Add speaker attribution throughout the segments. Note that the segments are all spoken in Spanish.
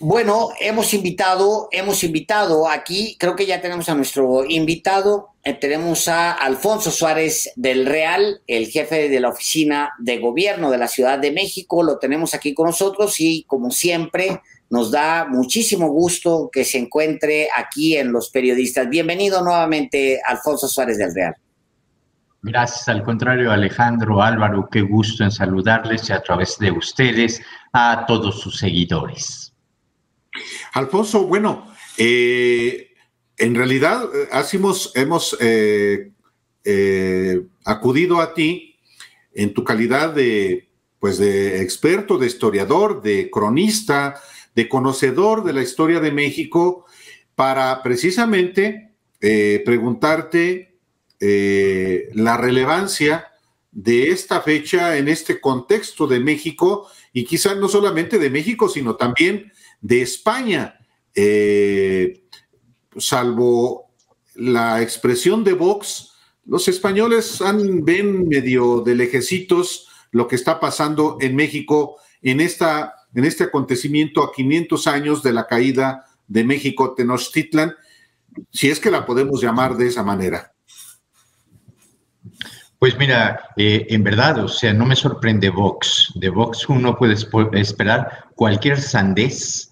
Speaker 1: Bueno, hemos invitado aquí, creo que ya tenemos a nuestro invitado, tenemos a Alfonso Suárez del Real, el jefe de la oficina de gobierno de la Ciudad de México, lo tenemos aquí con nosotros y como siempre nos da muchísimo gusto que se encuentre aquí en Los Periodistas. Bienvenido nuevamente, Alfonso Suárez del Real.
Speaker 2: Gracias, al contrario, Alejandro, Álvaro, qué gusto en saludarles y a través de ustedes a todos sus seguidores.
Speaker 3: Alfonso, bueno, en realidad hemos acudido a ti en tu calidad pues de experto, de historiador, de cronista, de conocedor de la historia de México, para precisamente preguntarte la relevancia de esta fecha en este contexto de México, y quizás no solamente de México, sino también de España, salvo la expresión de Vox, los españoles ven medio de lejecitos lo que está pasando en México en este acontecimiento a 500 años de la caída de México Tenochtitlan, si es que la podemos llamar de esa manera.
Speaker 2: Pues mira, en verdad, o sea, no me sorprende Vox. De Vox uno puede esperar cualquier sandez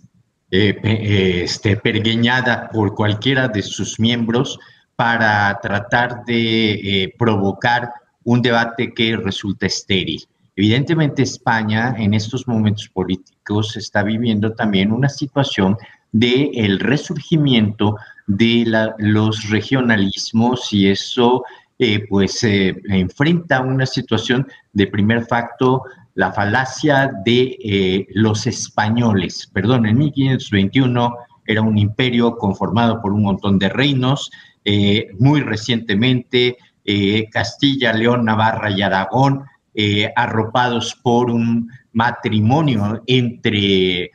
Speaker 2: pergeñada por cualquiera de sus miembros para tratar de provocar un debate que resulta estéril. Evidentemente España en estos momentos políticos está viviendo también una situación del resurgimiento de los regionalismos, y eso enfrenta una situación de primer facto, la falacia de los españoles. Perdón, en 1521 era un imperio conformado por un montón de reinos. Muy recientemente Castilla, León, Navarra y Aragón, arropados por un matrimonio entre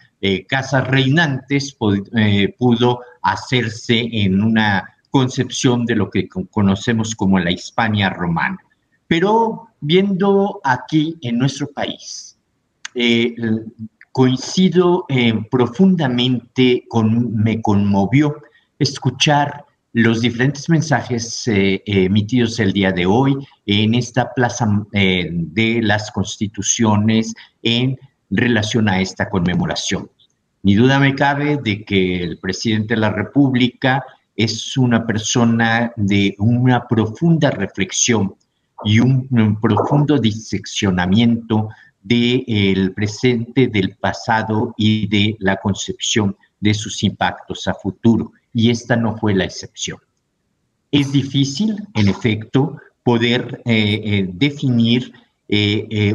Speaker 2: casas reinantes, pudo hacerse en una concepción de lo que conocemos como la Hispania romana. Pero viendo aquí en nuestro país, coincido profundamente me conmovió escuchar los diferentes mensajes emitidos el día de hoy en esta Plaza de las Constituciones en relación a esta conmemoración. Ni duda me cabe de que el presidente de la República es una persona de una profunda reflexión y un profundo diseccionamiento del presente, del pasado y de la concepción de sus impactos a futuro. Y esta no fue la excepción. Es difícil, en efecto, poder definir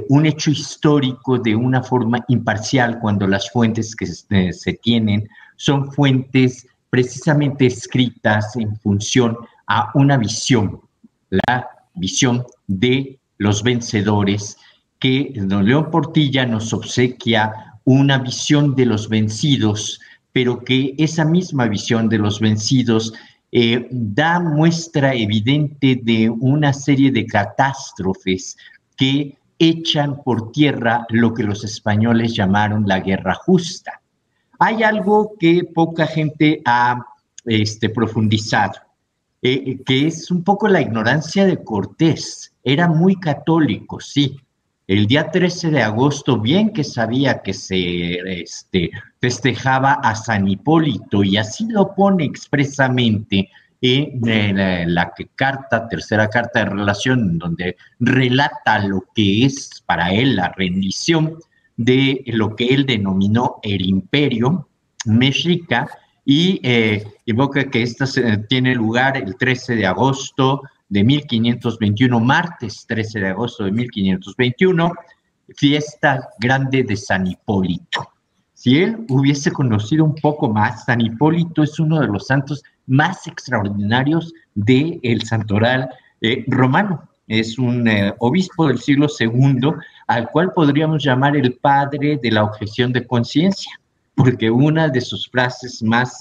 Speaker 2: un hecho histórico de una forma imparcial cuando las fuentes que se tienen son fuentes precisamente escritas en función a una visión, la visión de los vencedores, que don León Portilla nos obsequia una visión de los vencidos, pero que esa misma visión de los vencidos da muestra evidente de una serie de catástrofes que echan por tierra lo que los españoles llamaron la guerra justa. Hay algo que poca gente ha profundizado, que es un poco la ignorancia de Cortés. Era muy católico, sí. El día 13 de agosto, bien que sabía que se festejaba a San Hipólito, y así lo pone expresamente en la tercera carta de relación, donde relata lo que es para él la rendición de lo que él denominó el imperio mexica, y invoca que esta tiene lugar el 13 de agosto de 1521, martes 13 de agosto de 1521, fiesta grande de San Hipólito. Si él hubiese conocido un poco más, San Hipólito es uno de los santos más extraordinarios del santoral romano. Es un obispo del siglo II, al cual podríamos llamar el padre de la objeción de conciencia, porque una de sus frases más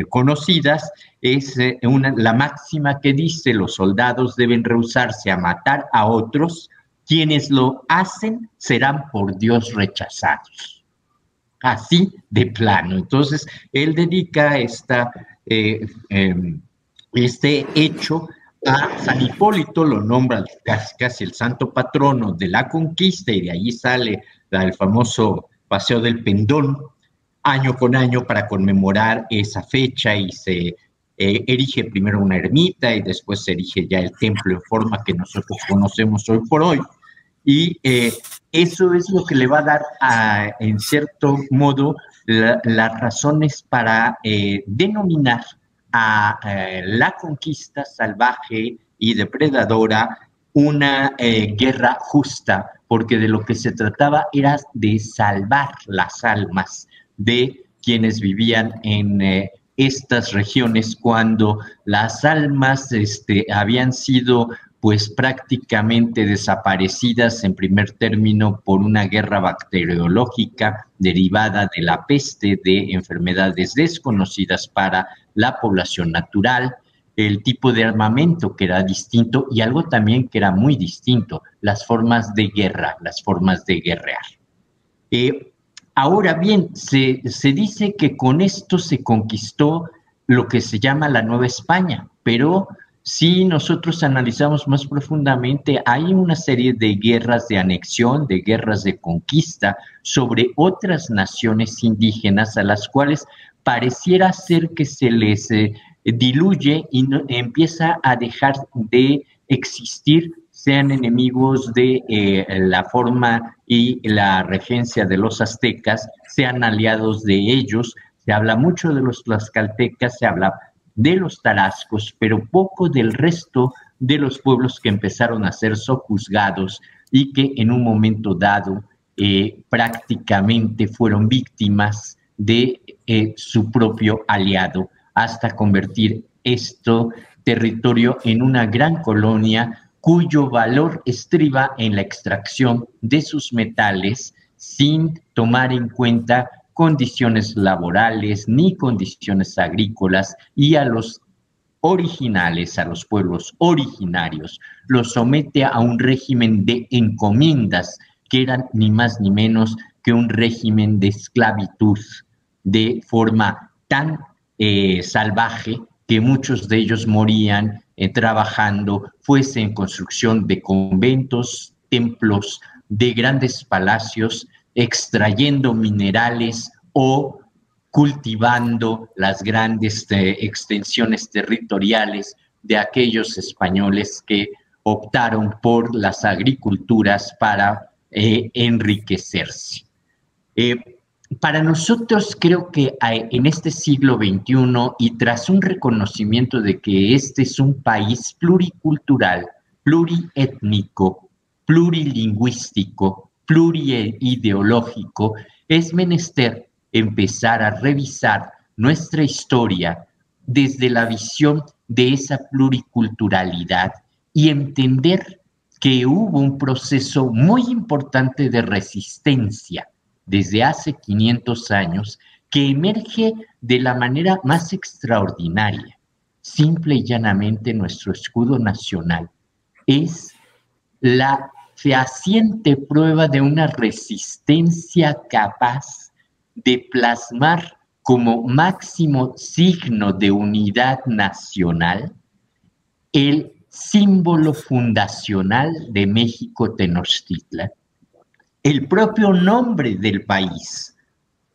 Speaker 2: conocidas es la máxima que dice: los soldados deben rehusarse a matar a otros, quienes lo hacen serán por Dios rechazados. así de plano. Entonces, él dedica este hecho a San Hipólito, lo nombra casi el santo patrono de la conquista, y de allí sale el famoso Paseo del Pendón, año con año, para conmemorar esa fecha, y se erige primero una ermita y después se erige ya el templo en forma que nosotros conocemos hoy por hoy. Y eso es lo que le va a dar, en cierto modo, las razones para denominar a la conquista salvaje y depredadora una guerra justa, porque de lo que se trataba era de salvar las almas de quienes vivían en estas regiones, cuando las almas habían sido pues prácticamente desaparecidas en primer término por una guerra bacteriológica derivada de la peste, de enfermedades desconocidas para la población natural, el tipo de armamento que era distinto, y algo también que era muy distinto, las formas de guerra, las formas de guerrear. Ahora bien, se dice que con esto se conquistó lo que se llama la Nueva España, pero si nosotros analizamos más profundamente, hay una serie de guerras de anexión, de guerras de conquista sobre otras naciones indígenas, a las cuales pareciera ser que se les diluye y empieza a dejar de existir, sean enemigos de la forma y la regencia de los aztecas, sean aliados de ellos. Se habla mucho de los tlaxcaltecas, se habla de los tarascos, pero poco del resto de los pueblos que empezaron a ser sojuzgados y que en un momento dado prácticamente fueron víctimas de su propio aliado, hasta convertir territorio en una gran colonia cuyo valor estriba en la extracción de sus metales sin tomar en cuenta condiciones laborales ni condiciones agrícolas, y a los originales, a los pueblos originarios, los somete a un régimen de encomiendas que eran ni más ni menos que un régimen de esclavitud de forma tan salvaje que muchos de ellos morían trabajando, fuese en construcción de conventos, templos, de grandes palacios, extrayendo minerales o cultivando las grandes extensiones territoriales de aquellos españoles que optaron por las agriculturas para enriquecerse. Para nosotros, creo que en este siglo XXI, y tras un reconocimiento de que este es un país pluricultural, pluriétnico, plurilingüístico, pluriideológico, es menester empezar a revisar nuestra historia desde la visión de esa pluriculturalidad y entender que hubo un proceso muy importante de resistencia desde hace 500 años que emerge de la manera más extraordinaria. Simple y llanamente, nuestro escudo nacional es la fehaciente prueba de una resistencia capaz de plasmar como máximo signo de unidad nacional el símbolo fundacional de México Tenochtitlan, el propio nombre del país,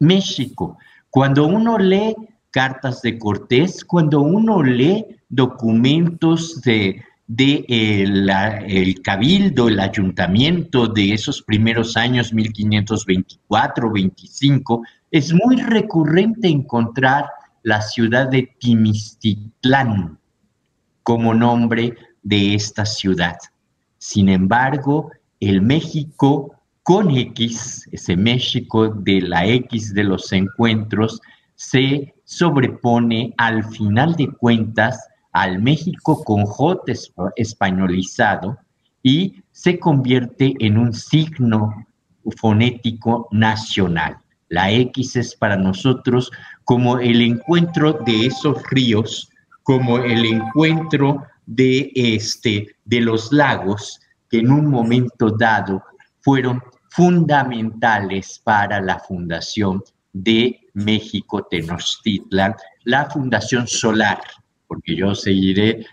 Speaker 2: México. Cuando uno lee cartas de Cortés, cuando uno lee documentos el cabildo, el ayuntamiento de esos primeros años, 1524-25, es muy recurrente encontrar la ciudad de Timistitlán como nombre de esta ciudad. Sin embargo, el México con X, ese México de la X de los encuentros, se sobrepone al final de cuentas al México con J españolizado y se convierte en un signo fonético nacional. La X es para nosotros como el encuentro de esos ríos, como el encuentro de los lagos que en un momento dado fueron fundamentales para la fundación de México Tenochtitlan, la Fundación Solar, porque yo seguiré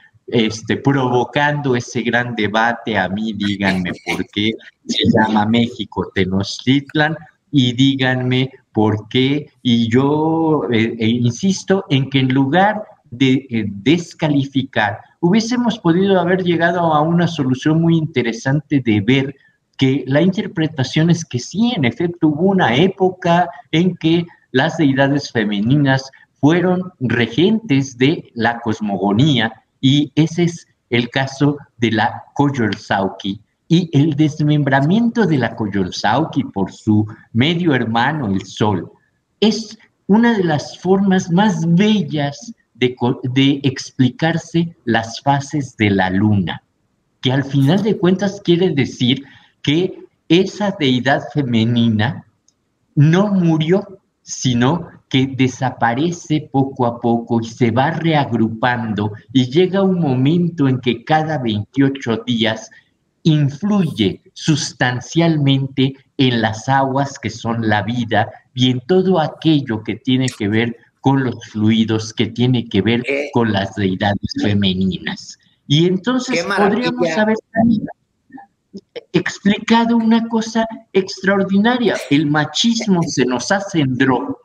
Speaker 2: provocando ese gran debate. A mí díganme por qué se llama México Tenochtitlan y díganme por qué, y yo insisto en que en lugar de descalificar, hubiésemos podido haber llegado a una solución muy interesante de ver que la interpretación es que sí, en efecto, hubo una época en que las deidades femeninas fueron regentes de la cosmogonía, y ese es el caso de la Coyolxauhqui. Y el desmembramiento de la Coyolxauhqui por su medio hermano, el Sol, es una de las formas más bellas de explicarse las fases de la luna, que al final de cuentas quiere decir que esa deidad femenina no murió, sino que desaparece poco a poco y se va reagrupando, y llega un momento en que cada 28 días influye sustancialmente en las aguas que son la vida y en todo aquello que tiene que ver con los fluidos, que tiene que ver con las deidades femeninas. Y entonces podríamos haber explicado una cosa extraordinaria. El machismo se nos acendraó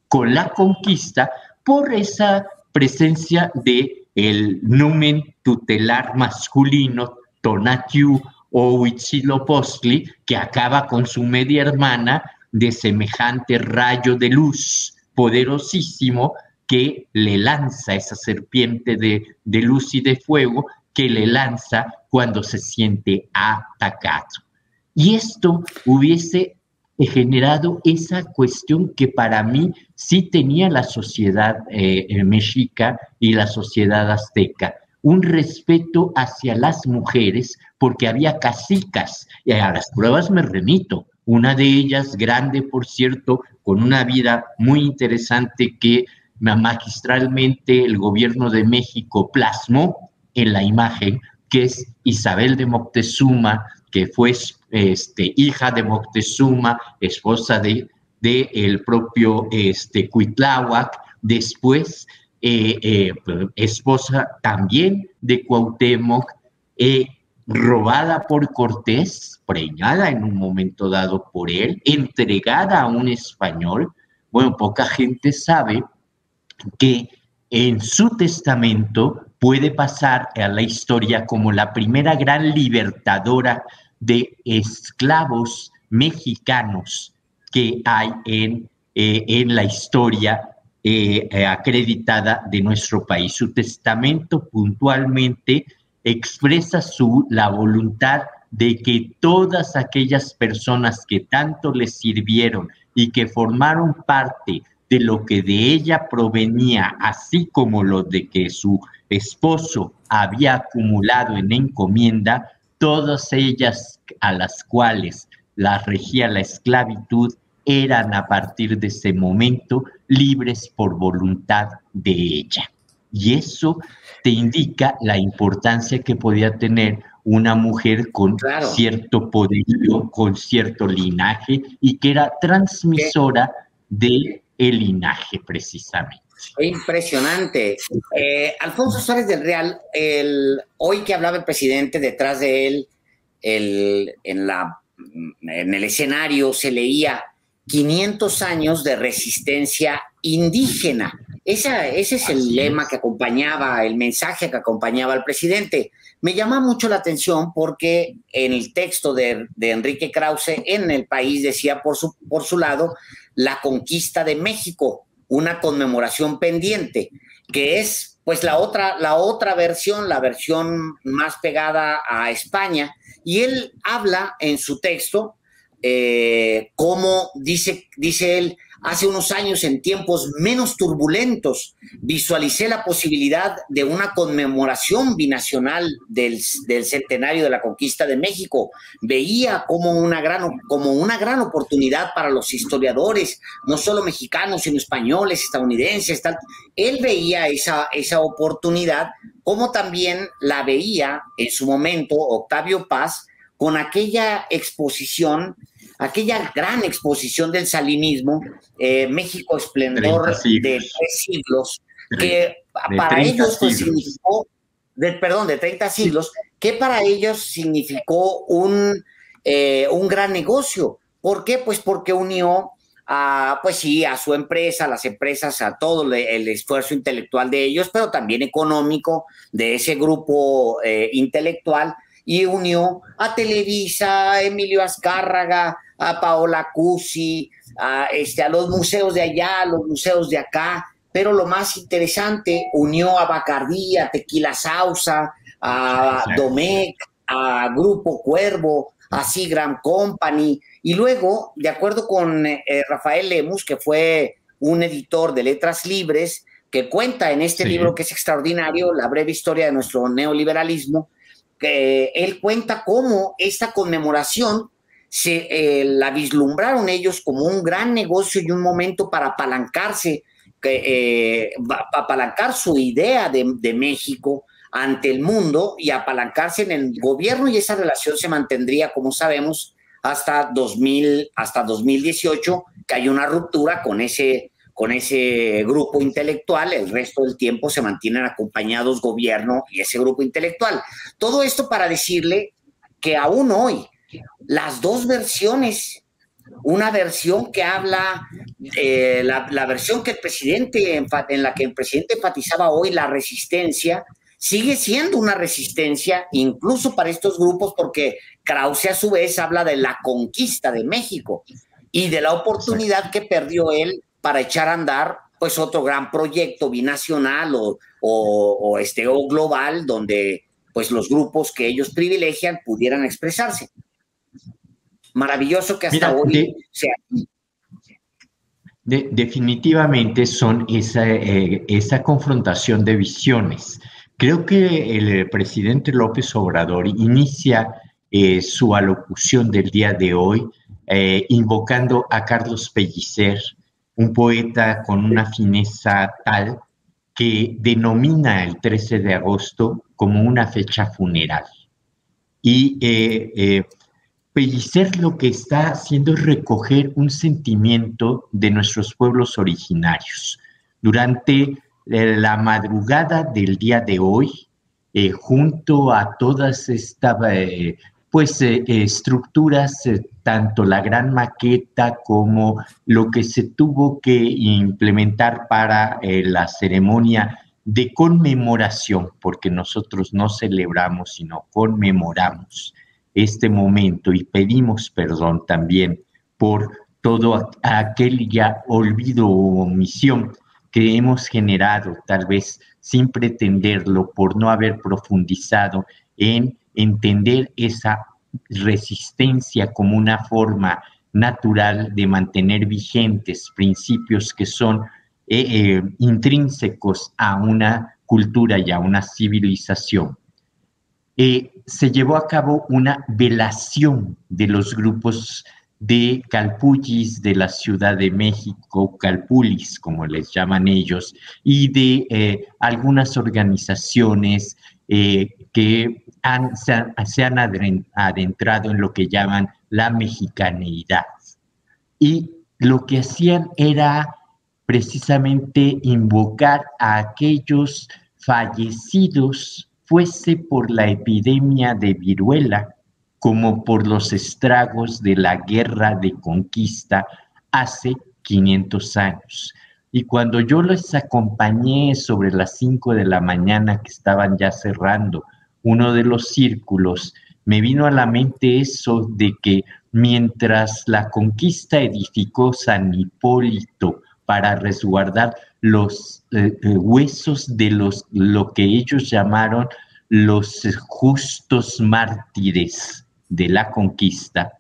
Speaker 2: con la conquista por esa presencia de el numen tutelar masculino, Tonatiuh o Huitzilopochtli, que acaba con su media hermana de semejante rayo de luz poderosísimo que le lanza esa serpiente de luz y de fuego, que le lanza cuando se siente atacado. Y esto hubiese generado esa cuestión que para mí sí tenía la sociedad mexica y la sociedad azteca, un respeto hacia las mujeres, porque había cacicas, y a las pruebas me remito, una de ellas grande, por cierto, con una vida muy interesante que magistralmente el gobierno de México plasmó en la imagen, que es Isabel de Moctezuma, que fue hija de Moctezuma, esposa de el propio Cuitláhuac, después esposa también de Cuauhtémoc, robada por Cortés, preñada en un momento dado por él, entregada a un español. Bueno, poca gente sabe que en su testamento puede pasar a la historia como la primera gran libertadora de esclavos mexicanos que hay en la historia acreditada de nuestro país. Su testamento puntualmente expresa la voluntad de que todas aquellas personas que tanto les sirvieron y que formaron parte de lo que de ella provenía, así como lo de que su esposo había acumulado en encomienda, todas ellas a las cuales la regía la esclavitud, eran a partir de ese momento libres por voluntad de ella. Y eso te indica la importancia que podía tener una mujer con cierto poderío, con cierto linaje, y que era transmisora del linaje, precisamente.
Speaker 1: Impresionante. Alfonso Suárez del Real, hoy que hablaba el presidente, detrás de él, en el escenario se leía 500 años de resistencia indígena. Ese es el lema que acompañaba, el mensaje que acompañaba al presidente. Me llama mucho la atención porque en el texto de Enrique Krause, en El País, decía por su lado la conquista de México, una conmemoración pendiente, que es pues la otra versión, la versión más pegada a España. Y él habla en su texto como dice él, hace unos años, en tiempos menos turbulentos, visualicé la posibilidad de una conmemoración binacional del centenario de la conquista de México. Veía como una gran oportunidad para los historiadores, no solo mexicanos, sino españoles, estadounidenses, tal. Él veía esa oportunidad, como también la veía en su momento Octavio Paz, con aquella exposición aquella gran exposición del salinismo, México Esplendor de 3 siglos, que para ellos pues significó, de 30 siglos, que para ellos significó un gran negocio. ¿Por qué? Pues porque unió pues sí, a su empresa, a las empresas, a todo el esfuerzo intelectual de ellos, pero también económico de ese grupo intelectual, y unió a Televisa, a Emilio Azcárraga, a Paola Cusi, a los museos de allá, a los museos de acá, pero lo más interesante, unió a Bacardí, a Tequila Sauza, a Domecq, a Grupo Cuervo, a Seagram Company, y luego, de acuerdo con Rafael Lemus, que fue un editor de Letras Libres, que cuenta en este libro que es extraordinario, La breve historia de nuestro neoliberalismo, que él cuenta cómo esta conmemoración la vislumbraron ellos como un gran negocio y un momento para apalancarse, apalancar su idea de México ante el mundo y apalancarse en el gobierno, y esa relación se mantendría, como sabemos, hasta 2018, que hay una ruptura con ese grupo intelectual. El resto del tiempo se mantienen acompañados gobierno y ese grupo intelectual. Todo esto para decirle que aún hoy las dos versiones, una versión que habla, la versión que el presidente, en la que el presidente enfatizaba hoy la resistencia, sigue siendo una resistencia incluso para estos grupos, porque Krause a su vez habla de la conquista de México y de la oportunidad que perdió él para echar a andar pues otro gran proyecto binacional o global, donde pues los grupos que ellos privilegian pudieran expresarse. Maravilloso que hasta hoy sea.
Speaker 2: Definitivamente son esa confrontación de visiones. Creo que el presidente López Obrador inicia su alocución del día de hoy invocando a Carlos Pellicer, un poeta con una fineza tal que denomina el 13 de agosto como una fecha funeral. Y Pellicer lo que está haciendo es recoger un sentimiento de nuestros pueblos originarios. Durante la madrugada del día de hoy, junto a todas estas estructuras, tanto la gran maqueta como lo que se tuvo que implementar para la ceremonia de conmemoración, porque nosotros no celebramos, sino conmemoramos este momento y pedimos perdón también por todo aquel ya olvido o omisión que hemos generado, tal vez sin pretenderlo, por no haber profundizado en entender esa resistencia como una forma natural de mantener vigentes principios que son intrínsecos a una cultura y a una civilización. Se llevó a cabo una velación de los grupos de calpullis de la Ciudad de México, calpulis, como les llaman ellos, y de algunas organizaciones que se han adentrado en lo que llaman la mexicaneidad. Y lo que hacían era precisamente invocar a aquellos fallecidos, fuese por la epidemia de viruela, como por los estragos de la guerra de conquista hace 500 años. Y cuando yo les acompañé sobre las 5 de la mañana, que estaban ya cerrando uno de los círculos, me vino a la mente eso de que mientras la conquista edificó San Hipólito para resguardar los huesos de lo que ellos llamaron los justos mártires de la conquista,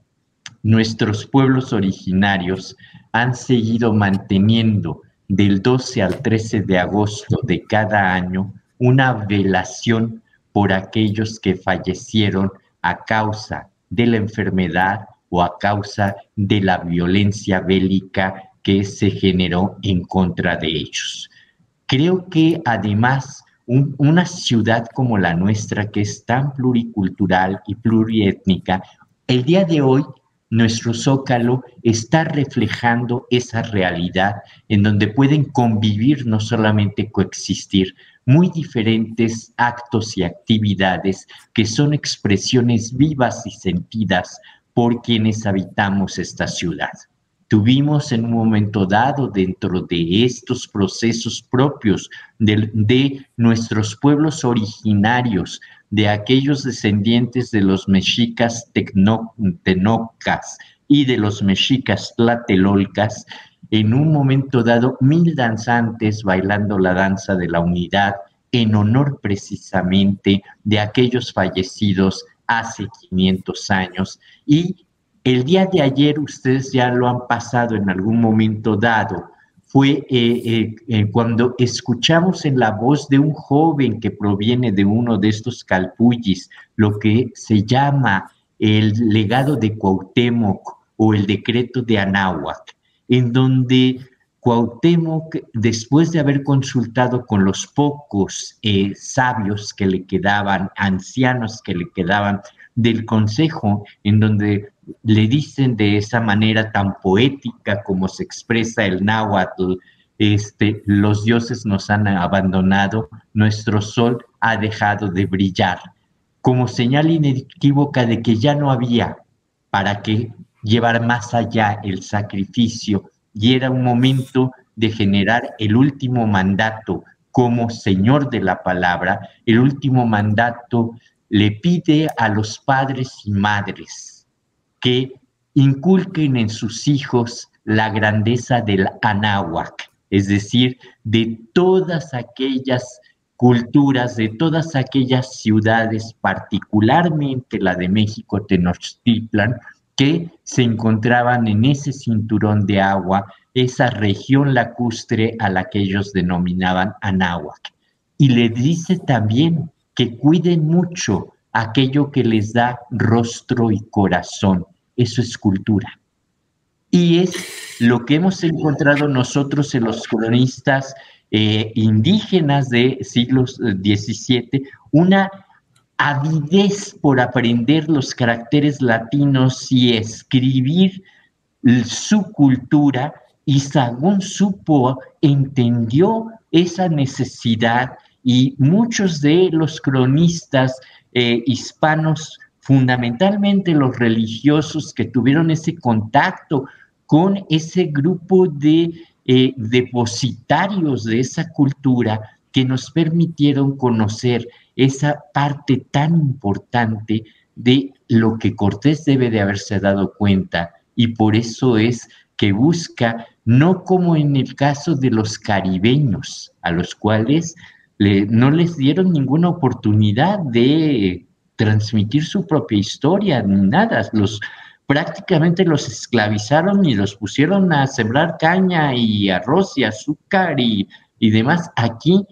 Speaker 2: nuestros pueblos originarios han seguido manteniendo del 12 al 13 de agosto de cada año una velación por aquellos que fallecieron a causa de la enfermedad o a causa de la violencia bélica que se generó en contra de ellos. Creo que además una ciudad como la nuestra, que es tan pluricultural y pluriétnica, el día de hoy nuestro Zócalo está reflejando esa realidad en donde pueden convivir, no solamente coexistir, muy diferentes actos y actividades que son expresiones vivas y sentidas por quienes habitamos esta ciudad. Tuvimos en un momento dado, dentro de estos procesos propios de nuestros pueblos originarios, de aquellos descendientes de los mexicas tenocas y de los mexicas tlatelolcas, en un momento dado 1000 danzantes bailando la danza de la unidad en honor precisamente de aquellos fallecidos hace 500 años. Y el día de ayer, ustedes ya lo han pasado en algún momento dado, fue cuando escuchamos en la voz de un joven que proviene de uno de estos calpullis, lo que se llama el legado de Cuauhtémoc o el decreto de Anáhuac, en donde Cuauhtémoc, después de haber consultado con los pocos sabios que le quedaban, ancianos que le quedaban del consejo, en donde le dicen de esa manera tan poética como se expresa el náhuatl, los dioses nos han abandonado, nuestro sol ha dejado de brillar, como señal inequívoca de que ya no había para qué llevar más allá el sacrificio, y era un momento de generar el último mandato como señor de la palabra. El último mandato le pide a los padres y madres que inculquen en sus hijos la grandeza del Anáhuac, es decir, de todas aquellas culturas, de todas aquellas ciudades, particularmente la de México Tenochtitlan, que se encontraban en ese cinturón de agua, esa región lacustre a la que ellos denominaban Anáhuac. Y les dice también que cuiden mucho aquello que les da rostro y corazón. Eso es cultura. Y es lo que hemos encontrado nosotros en los cronistas indígenas de siglos XVII, una avidez por aprender los caracteres latinos y escribir su cultura, y Sahagún supo, entendió esa necesidad, y muchos de los cronistas hispanos, fundamentalmente los religiosos que tuvieron ese contacto con ese grupo de depositarios de esa cultura, que nos permitieron conocer esa parte tan importante de lo que Cortés debe de haberse dado cuenta, y por eso es que busca, no como en el caso de los caribeños, a los cuales no les dieron ninguna oportunidad de transmitir su propia historia, ni nada, prácticamente los esclavizaron y los pusieron a sembrar caña y arroz y azúcar y demás. Aquí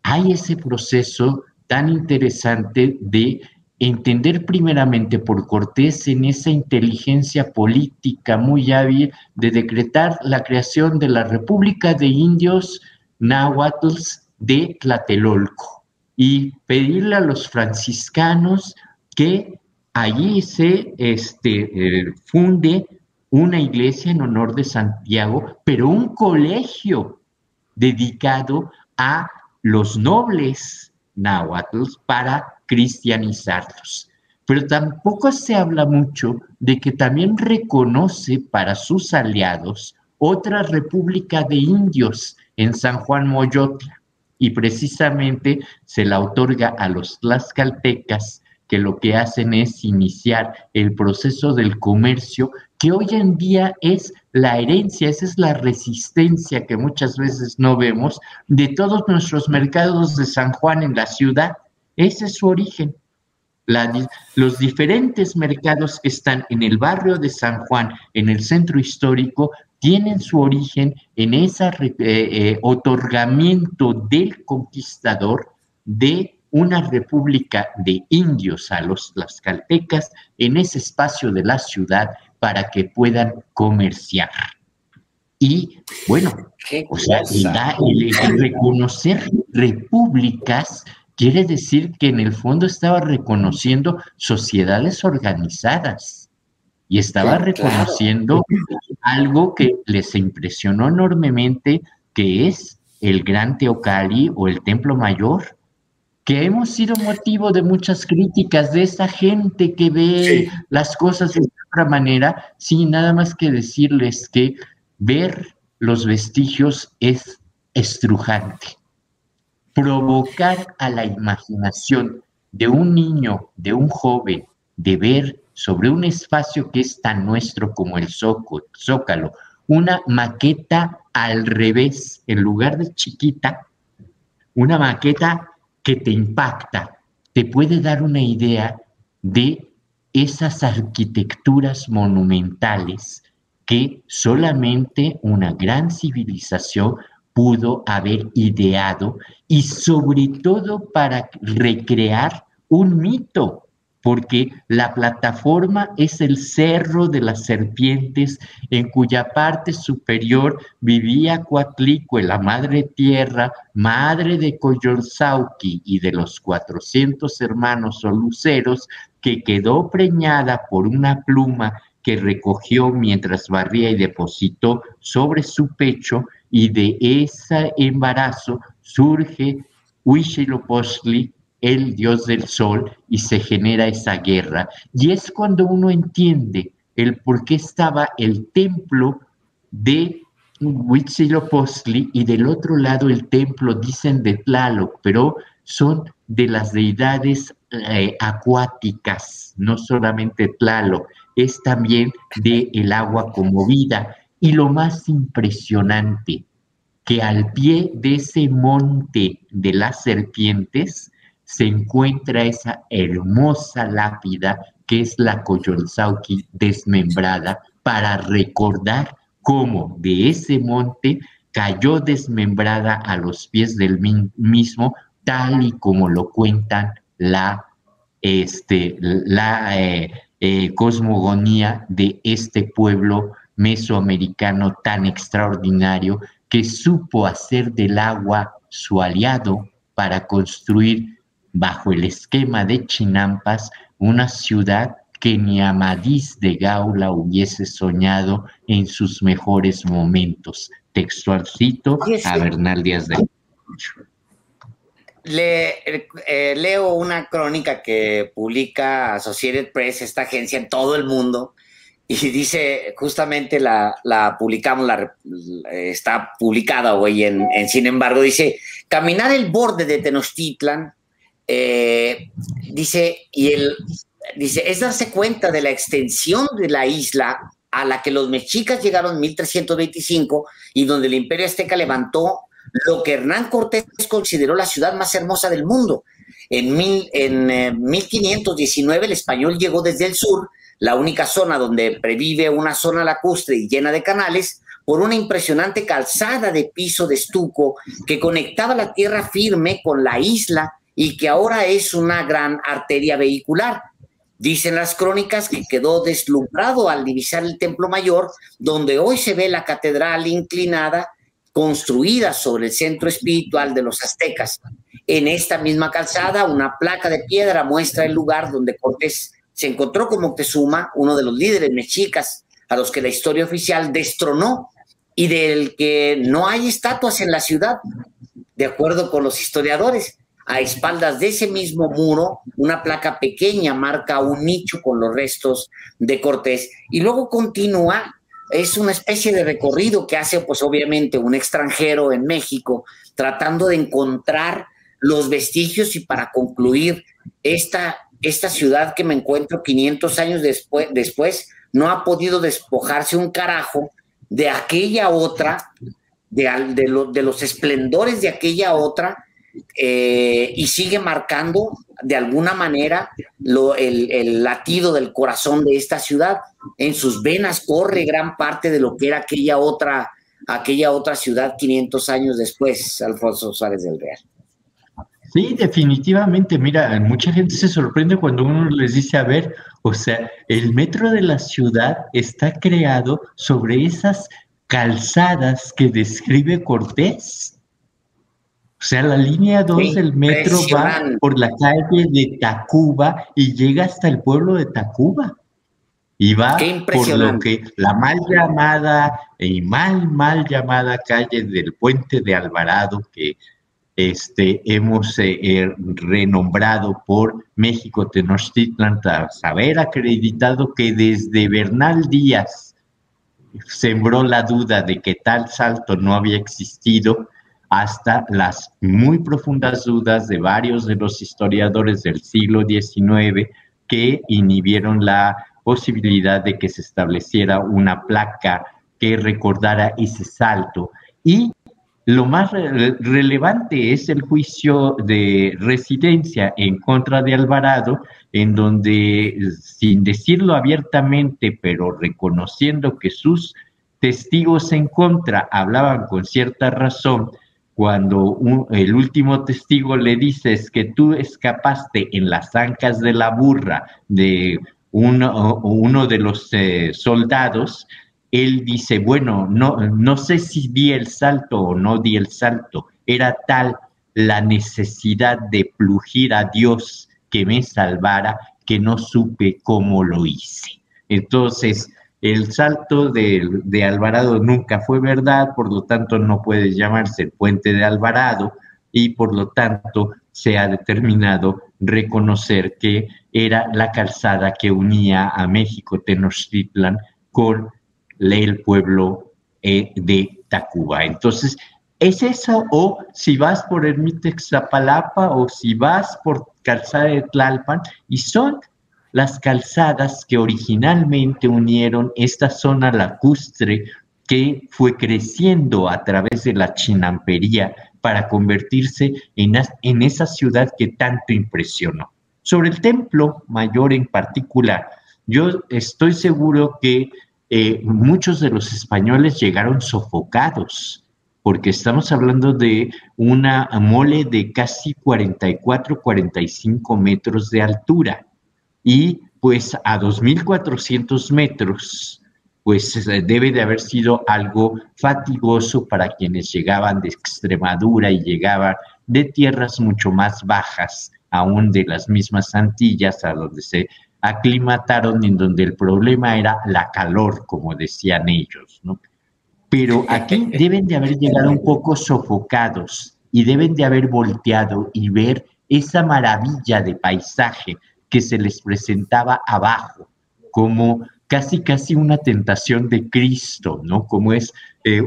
Speaker 2: hay ese proceso tan interesante de entender primeramente por Cortés, en esa inteligencia política muy hábil, de decretar la creación de la República de Indios Náhuatls de Tlatelolco, y pedirle a los franciscanos que allí se funde una iglesia en honor de Santiago, pero un colegio dedicado a los nobles náhuatls para cristianizarlos. Pero tampoco se habla mucho de que también reconoce para sus aliados otra república de indios en San Juan Moyotla, y precisamente se la otorga a los tlaxcaltecas, que lo que hacen es iniciar el proceso del comercio, que hoy en día es la herencia, esa es la resistencia que muchas veces no vemos de todos nuestros mercados de San Juan en la ciudad. Ese es su origen. Los diferentes mercados que están en el barrio de San Juan, en el centro histórico, tienen su origen en ese otorgamiento del conquistador de una república de indios a los tlaxcaltecas en ese espacio de la ciudad para que puedan comerciar. Y bueno, o sea, el reconocer repúblicas quiere decir que en el fondo estaba reconociendo sociedades organizadas, y estaba reconociendo algo que les impresionó enormemente, que es el Gran Teocalli o el Templo Mayor, que hemos sido motivo de muchas críticas de esa gente que ve las cosas de otra manera, sin nada más que decirles que ver los vestigios es estrujante. Provocar a la imaginación de un niño, de un joven, de ver sobre un espacio que es tan nuestro como el Zócalo, una maqueta al revés, en lugar de chiquita, una maqueta que te impacta, te puede dar una idea de esas arquitecturas monumentales que solamente una gran civilización pudo haber ideado, y sobre todo para recrear un mito, porque la plataforma es el Cerro de las Serpientes, en cuya parte superior vivía Coatlicue, la madre tierra, madre de Coyolxauhqui y de los 400 hermanos soluceros, que quedó preñada por una pluma que recogió mientras barría y depositó sobre su pecho, y de ese embarazo surge Huitzilopochtli, el dios del sol, y se genera esa guerra. Y es cuando uno entiende el por qué estaba el templo de Huitzilopochtli y del otro lado el templo, dicen, de Tlaloc, pero son de las deidades acuáticas, no solamente Tlaloc, es también de el agua como vida. Y lo más impresionante, que al pie de ese monte de las serpientes se encuentra esa hermosa lápida que es la Coyolxauhqui desmembrada, para recordar cómo de ese monte cayó desmembrada a los pies del mismo, tal y como lo cuentan la cosmogonía de este pueblo mesoamericano tan extraordinario, que supo hacer del agua su aliado para construir, bajo el esquema de Chinampas, una ciudad que ni Amadís de Gaula hubiese soñado en sus mejores momentos. Textual cito a Bernal Díaz de
Speaker 1: Leo una crónica que publica Associated Press, esta agencia, en todo el mundo, y dice, justamente la publicamos, está publicada hoy en Sin embargo, dice: caminar el borde de Tenochtitlan, dice, es darse cuenta de la extensión de la isla a la que los mexicas llegaron en 1325, y donde el Imperio Azteca levantó lo que Hernán Cortés consideró la ciudad más hermosa del mundo. En 1519 el español llegó desde el sur, la única zona donde previve una zona lacustre y llena de canales, por una impresionante calzada de piso de estuco que conectaba la tierra firme con la isla y que ahora es una gran arteria vehicular. Dicen las crónicas que quedó deslumbrado al divisar el Templo Mayor, donde hoy se ve la catedral inclinada, construida sobre el centro espiritual de los aztecas. En esta misma calzada, una placa de piedra muestra el lugar donde Cortés se encontró con Moctezuma, uno de los líderes mexicas a los que la historia oficial destronó y del que no hay estatuas en la ciudad, de acuerdo con los historiadores. A espaldas de ese mismo muro, una placa pequeña marca un nicho con los restos de Cortés, y luego continúa. Es una especie de recorrido que hace, pues obviamente, un extranjero en México, tratando de encontrar los vestigios, y para concluir, esta ciudad que me encuentro 500 años después no ha podido despojarse un carajo de aquella otra, de los esplendores de aquella otra, y sigue marcando de alguna manera el latido del corazón de esta ciudad. En sus venas corre gran parte de lo que era aquella otra ciudad 500 años después, Alfonso Suárez del Real.
Speaker 2: Sí, definitivamente. Mira, mucha gente se sorprende cuando uno les dice, a ver, o sea, el metro de la ciudad está creado sobre esas calzadas que describe Cortés. O sea, la línea 2 del metro va por la calle de Tacuba y llega hasta el pueblo de Tacuba. Y va
Speaker 1: Qué
Speaker 2: por lo
Speaker 1: impresionante.
Speaker 2: que la mal llamada y mal llamada calle del Puente de Alvarado, que hemos renombrado por México Tenochtitlan, tras haber acreditado que desde Bernal Díaz sembró la duda de que tal salto no había existido, hasta las muy profundas dudas de varios de los historiadores del siglo XIX que inhibieron la posibilidad de que se estableciera una placa que recordara ese salto. Y lo más relevante es el juicio de residencia en contra de Alvarado, en donde, sin decirlo abiertamente, pero reconociendo que sus testigos en contra hablaban con cierta razón, cuando el último testigo le dice es que tú escapaste en las ancas de la burra de uno de los soldados, él dice, bueno, no sé si di el salto o no di el salto, era tal la necesidad de plugir a Dios que me salvara que no supe cómo lo hice. Entonces, el salto de Alvarado nunca fue verdad, por lo tanto no puede llamarse el Puente de Alvarado, y por lo tanto se ha determinado reconocer que era la calzada que unía a México Tenochtitlan con el pueblo de Tacuba. Entonces, es eso, o si vas por Ermita Ixtapalapa, o si vas por Calzada de Tlalpan, y son las calzadas que originalmente unieron esta zona lacustre que fue creciendo a través de la chinampería para convertirse en esa ciudad que tanto impresionó. Sobre el Templo Mayor en particular, yo estoy seguro que muchos de los españoles llegaron sofocados, porque estamos hablando de una mole de casi 44, 45 metros de altura, y pues a 2.400 metros, pues debe de haber sido algo fatigoso para quienes llegaban de Extremadura y llegaban de tierras mucho más bajas, aún de las mismas Antillas, a donde se aclimataron, en donde el problema era la calor, como decían ellos, ¿no? Pero aquí deben de haber llegado un poco sofocados y deben de haber volteado y ver esa maravilla de paisaje que se les presentaba abajo, como casi una tentación de Cristo, ¿no? Como es,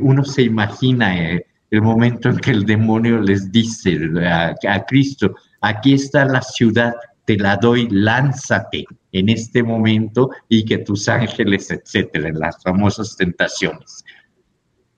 Speaker 2: uno se imagina el momento en que el demonio les dice a Cristo, aquí está la ciudad, te la doy, lánzate en este momento y que tus ángeles, etcétera, en las famosas tentaciones.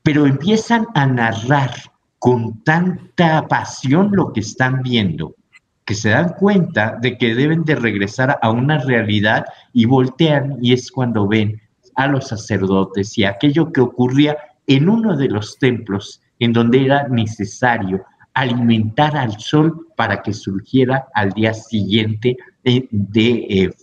Speaker 2: Pero empiezan a narrar con tanta pasión lo que están viendo, que se dan cuenta de que deben de regresar a una realidad y voltean, y es cuando ven a los sacerdotes y aquello que ocurría en uno de los templos en donde era necesario alimentar al sol para que surgiera al día siguiente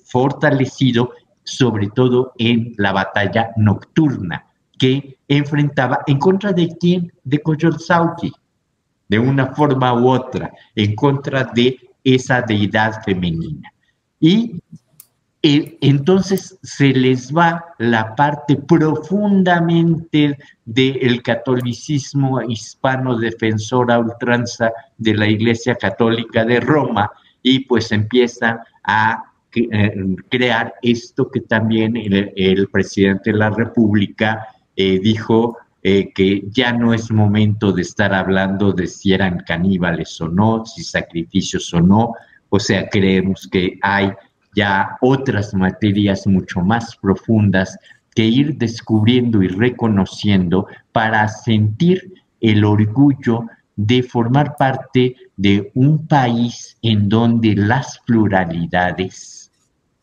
Speaker 2: fortalecido, sobre todo en la batalla nocturna que enfrentaba en contra de quién, de Coyolxauhqui, de una forma u otra, en contra de esa deidad femenina. Y entonces se les va la parte profundamente del catolicismo hispano defensor a ultranza de la Iglesia Católica de Roma, y pues empiezan a crear esto que también el presidente de la República dijo, que ya no es momento de estar hablando de si eran caníbales o no, si sacrificios o no. O sea, creemos que hay ya otras materias mucho más profundas que ir descubriendo y reconociendo para sentir el orgullo de formar parte de un país en donde las pluralidades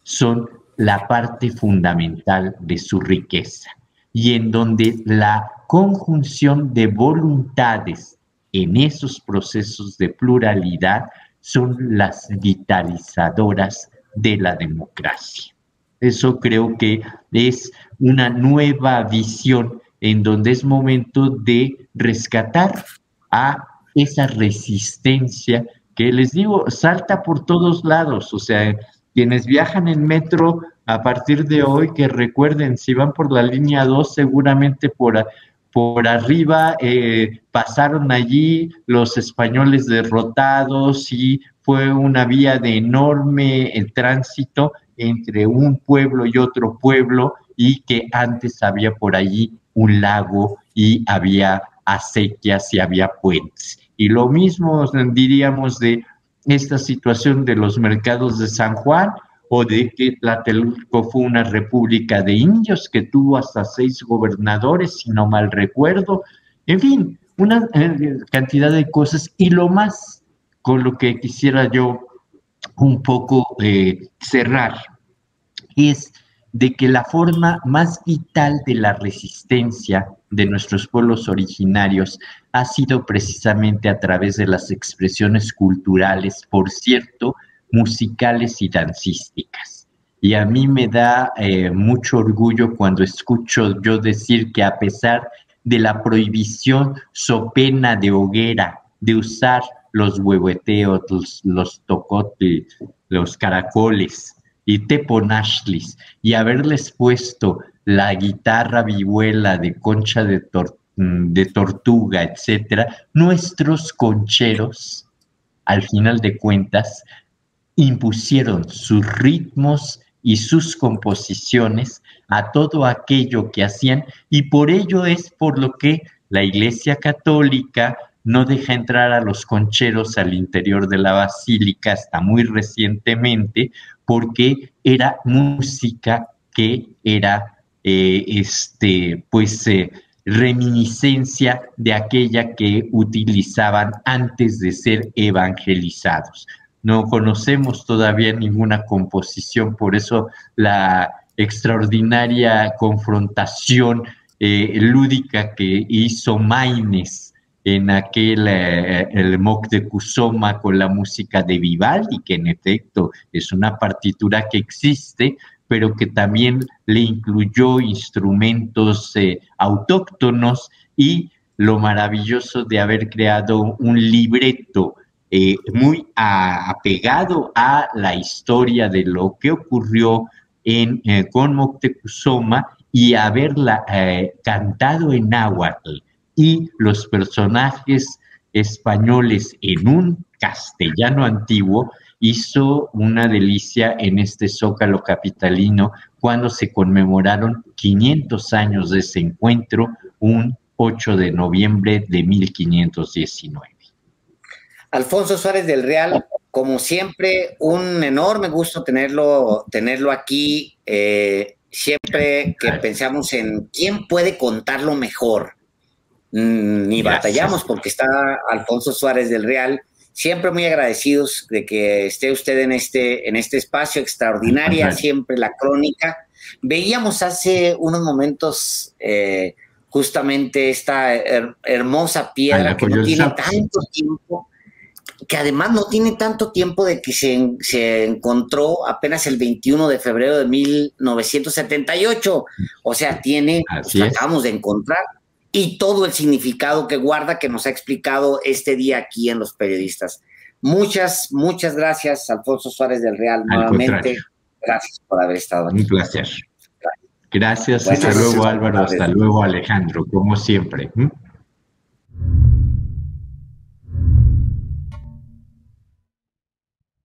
Speaker 2: son la parte fundamental de su riqueza, y en donde la conjunción de voluntades en esos procesos de pluralidad son las vitalizadoras de la democracia. Eso creo que es una nueva visión en donde es momento de rescatar a esa resistencia que, les digo, salta por todos lados. O sea, quienes viajan en metro a partir de hoy, que recuerden, si van por la línea 2, seguramente por arriba pasaron allí los españoles derrotados y fue una vía de enorme tránsito entre un pueblo y otro pueblo, y que antes había por allí un lago y había acequias y había puentes. Y lo mismo diríamos de esta situación de los mercados de San Juan, o de que Tlatelolco fue una república de indios que tuvo hasta 6 gobernadores, si no mal recuerdo. En fin, una cantidad de cosas. Y lo más con lo que quisiera yo un poco cerrar es de que la forma más vital de la resistencia de nuestros pueblos originarios ha sido precisamente a través de las expresiones culturales, por cierto, musicales y dancísticas. Y a mí me da mucho orgullo cuando escucho yo decir que a pesar de la prohibición so pena de hoguera de usar los huehueteos, los tocotli, los caracoles y teponashlis, y haberles puesto la guitarra vihuela de concha de tortuga, etcétera, nuestros concheros, al final de cuentas, impusieron sus ritmos y sus composiciones a todo aquello que hacían, y por ello es por lo que la Iglesia Católica no deja entrar a los concheros al interior de la basílica hasta muy recientemente, porque era música que era reminiscencia de aquella que utilizaban antes de ser evangelizados. No conocemos todavía ninguna composición, por eso la extraordinaria confrontación lúdica que hizo Maines en aquel el Moctezuma con la música de Vivaldi, que en efecto es una partitura que existe, pero que también le incluyó instrumentos autóctonos, y lo maravilloso de haber creado un libreto muy apegado a la historia de lo que ocurrió con Moctezuma, y haberla cantado en náhuatl, y los personajes españoles en un castellano antiguo, hizo una delicia en este Zócalo capitalino cuando se conmemoraron 500 años de ese encuentro, un 8 de noviembre de 1519.
Speaker 1: Alfonso Suárez del Real, como siempre, un enorme gusto tenerlo aquí. Siempre que pensamos en quién puede contarlo mejor, ni batallamos, porque está Alfonso Suárez del Real. Siempre muy agradecidos de que esté usted en este espacio. Extraordinaria siempre la crónica. Veíamos hace unos momentos justamente esta hermosa piedra que no tiene tanto tiempo, que además no tiene tanto tiempo de que se encontró apenas el 21 de febrero de 1978. O sea, acabamos de encontrar, y todo el significado que guarda, que nos ha explicado este día aquí en Los Periodistas. Muchas gracias, Alfonso Suárez del Real. Nuevamente, gracias por haber estado aquí.
Speaker 2: Un placer. Gracias, hasta luego, Álvaro, hasta luego, Alejandro, como siempre.